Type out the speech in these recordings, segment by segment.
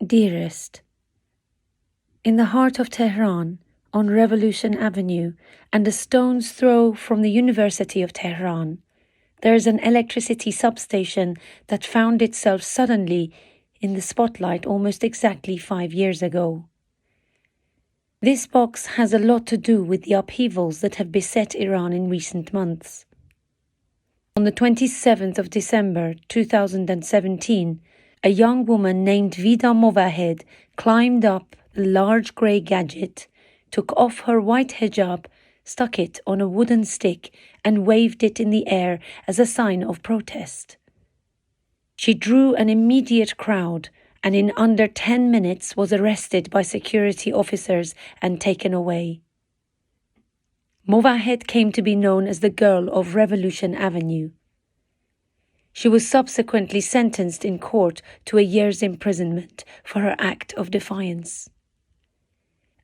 Dearest, in the heart of Tehran, on Revolution Avenue, and a stone's throw from the University of Tehran, there is an electricity substation that found itself suddenly in the spotlight almost exactly 5 years ago. This box has a lot to do with the upheavals that have beset Iran in recent months. On the 27th of December 2017, a young woman named Vida Movahed climbed up the large grey gadget, took off her white hijab, stuck it on a wooden stick and waved it in the air as a sign of protest. She drew an immediate crowd and in under 10 minutes was arrested by security officers and taken away. Movahed came to be known as the Girl of Revolution Avenue. She was subsequently sentenced in court to a year's imprisonment for her act of defiance.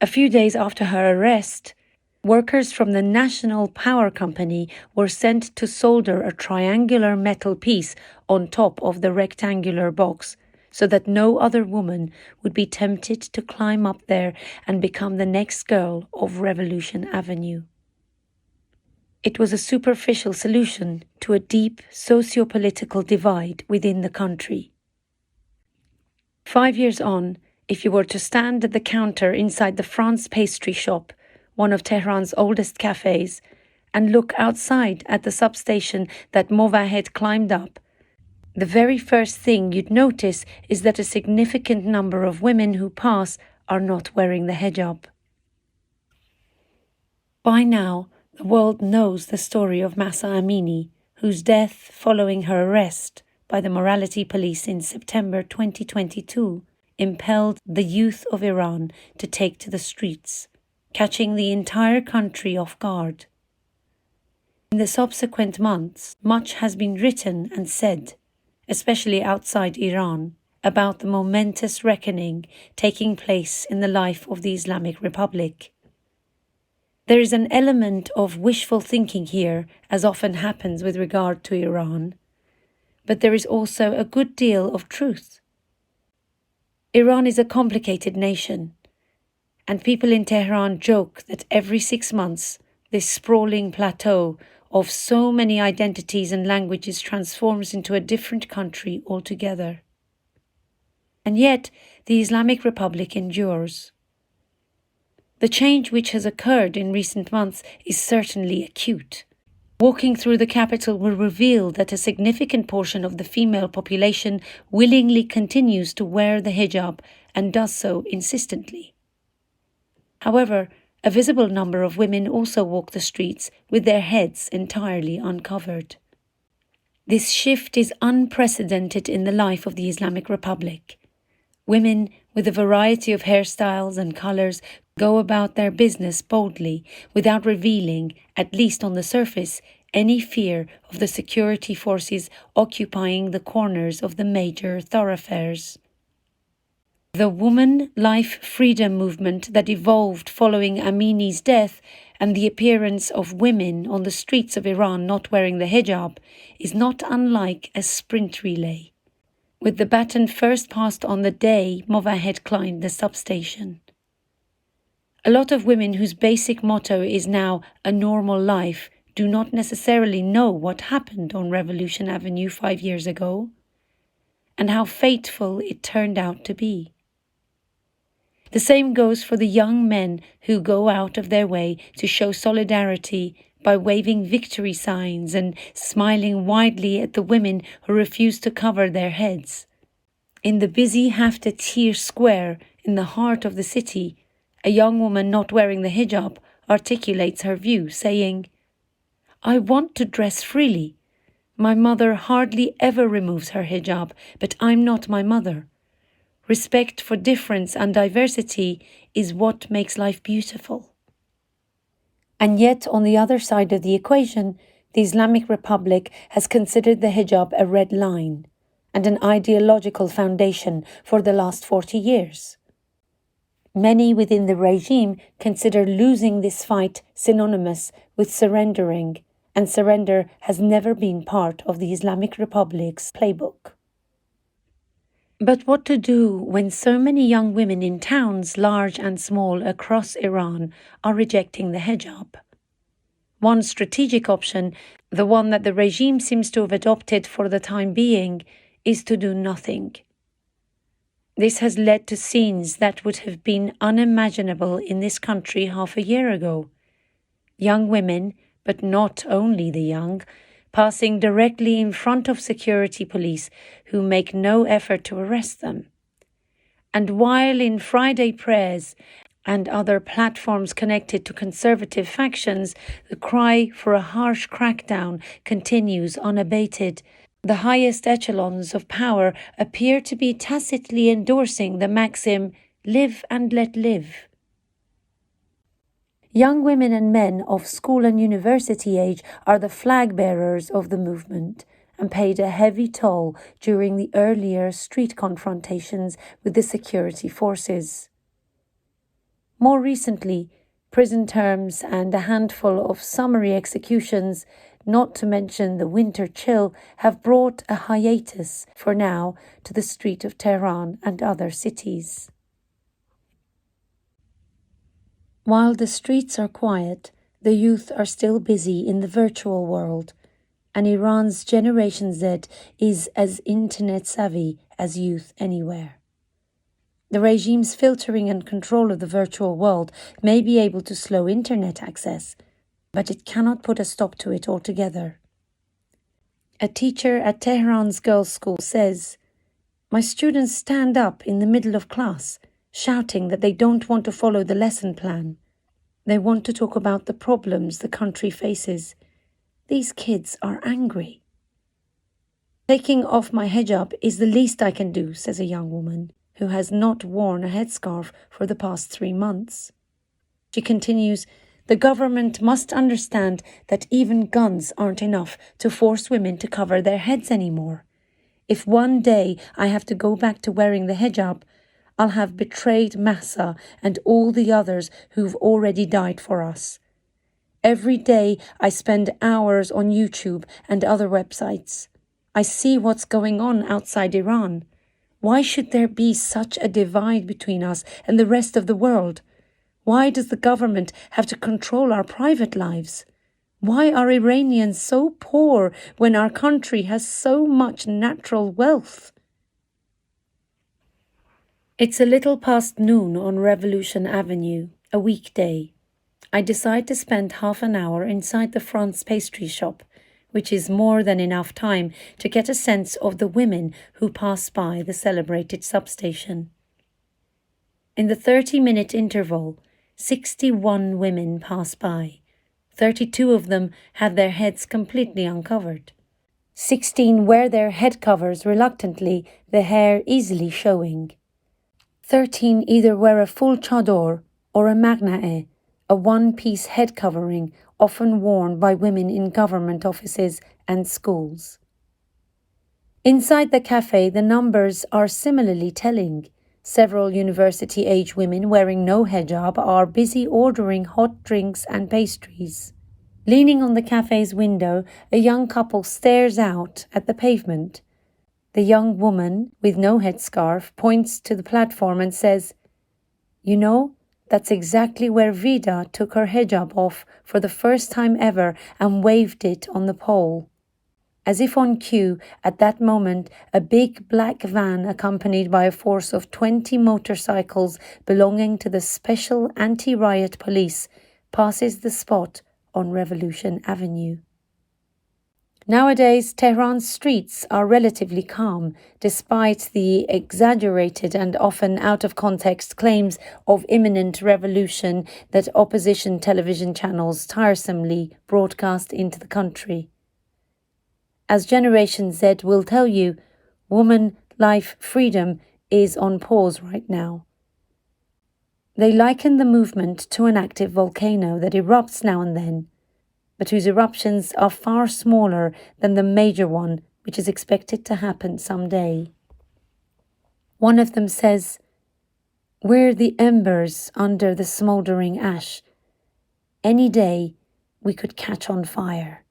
A few days after her arrest, workers from the National Power Company were sent to solder a triangular metal piece on top of the rectangular box so that no other woman would be tempted to climb up there and become the next girl of Revolution Avenue. It was a superficial solution to a deep socio-political divide within the country. 5 years on, if you were to stand at the counter inside the France pastry shop, one of Tehran's oldest cafes, and look outside at the substation that Movahed climbed up, the very first thing you'd notice is that a significant number of women who pass are not wearing the hijab. By now, the world knows the story of Mahsa Amini, whose death following her arrest by the morality police in September 2022 impelled the youth of Iran to take to the streets, catching the entire country off guard. In the subsequent months, much has been written and said, especially outside Iran, about the momentous reckoning taking place in the life of the Islamic Republic. There is an element of wishful thinking here, as often happens with regard to Iran, but there is also a good deal of truth. Iran is a complicated nation, and people in Tehran joke that every 6 months this sprawling plateau of so many identities and languages transforms into a different country altogether. And yet the Islamic Republic endures. The change which has occurred in recent months is certainly acute. Walking through the capital will reveal that a significant portion of the female population willingly continues to wear the hijab and does so insistently. However, a visible number of women also walk the streets with their heads entirely uncovered. This shift is unprecedented in the life of the Islamic Republic. Women with a variety of hairstyles and colors go about their business boldly without revealing, at least on the surface, any fear of the security forces occupying the corners of the major thoroughfares. The woman life freedom movement that evolved following Amini's death and the appearance of women on the streets of Iran not wearing the hijab is not unlike a sprint relay, with the baton first passed on the day Movahed climbed the substation. A lot of women whose basic motto is now a normal life do not necessarily know what happened on Revolution Avenue 5 years ago, and how fateful it turned out to be. The same goes for the young men who go out of their way to show solidarity by waving victory signs and smiling widely at the women who refuse to cover their heads. In the busy Hafta Square in the heart of the city, a young woman not wearing the hijab articulates her view, saying, "I want to dress freely. My mother hardly ever removes her hijab, but I'm not my mother. Respect for difference and diversity is what makes life beautiful." And yet, on the other side of the equation, the Islamic Republic has considered the hijab a red line and an ideological foundation for the last 40 years. Many within the regime consider losing this fight synonymous with surrendering, and surrender has never been part of the Islamic Republic's playbook. But what to do when so many young women in towns, large and small, across Iran are rejecting the hijab? One strategic option, the one that the regime seems to have adopted for the time being, is to do nothing. This has led to scenes that would have been unimaginable in this country half a year ago. Young women, but not only the young, passing directly in front of security police who make no effort to arrest them. And while in Friday prayers and other platforms connected to conservative factions, the cry for a harsh crackdown continues unabated, the highest echelons of power appear to be tacitly endorsing the maxim, "live and let live." Young women and men of school and university age are the flag bearers of the movement and paid a heavy toll during the earlier street confrontations with the security forces. More recently, prison terms and a handful of summary executions, not to mention the winter chill, have brought a hiatus, for now, to the street of Tehran and other cities. While the streets are quiet, the youth are still busy in the virtual world, and Iran's Generation Z is as internet savvy as youth anywhere. The regime's filtering and control of the virtual world may be able to slow internet access, but it cannot put a stop to it altogether. A teacher at Tehran's girls' school says, "My students stand up in the middle of class, shouting that they don't want to follow the lesson plan. They want to talk about the problems the country faces. These kids are angry." "Taking off my hijab is the least I can do," says a young woman who has not worn a headscarf for the past 3 months. She continues, "The government must understand that even guns aren't enough to force women to cover their heads anymore. If one day I have to go back to wearing the hijab, I'll have betrayed Mahsa and all the others who've already died for us. Every day I spend hours on YouTube and other websites. I see what's going on outside Iran. Why should there be such a divide between us and the rest of the world? Why does the government have to control our private lives? Why are Iranians so poor when our country has so much natural wealth?" It's a little past noon on Revolution Avenue, a weekday. I decide to spend half an hour inside the France pastry shop, which is more than enough time to get a sense of the women who pass by the celebrated substation. In the 30-minute interval, 61 women pass by. 32 of them have their heads completely uncovered. 16 wear their head covers reluctantly, the hair easily showing. 13 either wear a full chador or a magnae, a one-piece head covering often worn by women in government offices and schools. Inside the cafe, the numbers are similarly telling. Several university-age women wearing no hijab are busy ordering hot drinks and pastries. Leaning on the cafe's window, a young couple stares out at the pavement. The young woman, with no headscarf, points to the platform and says, "You know, that's exactly where Vida took her hijab off for the first time ever and waved it on the pole." As if on cue, at that moment, a big black van accompanied by a force of 20 motorcycles belonging to the Special Anti-Riot Police passes the spot on Revolution Avenue. Nowadays, Tehran's streets are relatively calm, despite the exaggerated and often out-of-context claims of imminent revolution that opposition television channels tiresomely broadcast into the country. As Generation Z will tell you, woman, life, freedom is on pause right now. They liken the movement to an active volcano that erupts now and then, but whose eruptions are far smaller than the major one which is expected to happen someday. One of them says, "We're the embers under the smouldering ash. Any day we could catch on fire."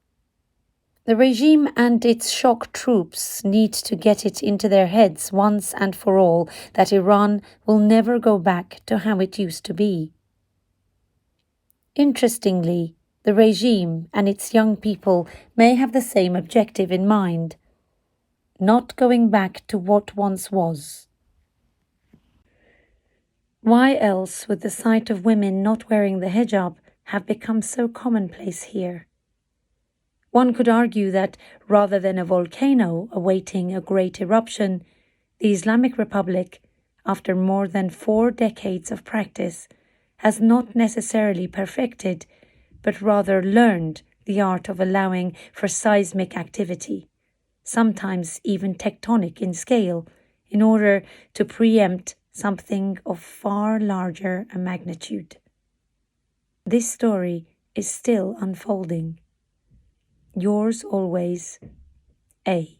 The regime and its shock troops need to get it into their heads once and for all that Iran will never go back to how it used to be. Interestingly, the regime and its young people may have the same objective in mind: not going back to what once was. Why else would the sight of women not wearing the hijab have become so commonplace here? One could argue that rather than a volcano awaiting a great eruption, the Islamic Republic, after more than 4 decades of practice, has not necessarily perfected, but rather learned the art of allowing for seismic activity, sometimes even tectonic in scale, in order to preempt something of far larger a magnitude. This story is still unfolding. Yours always, A.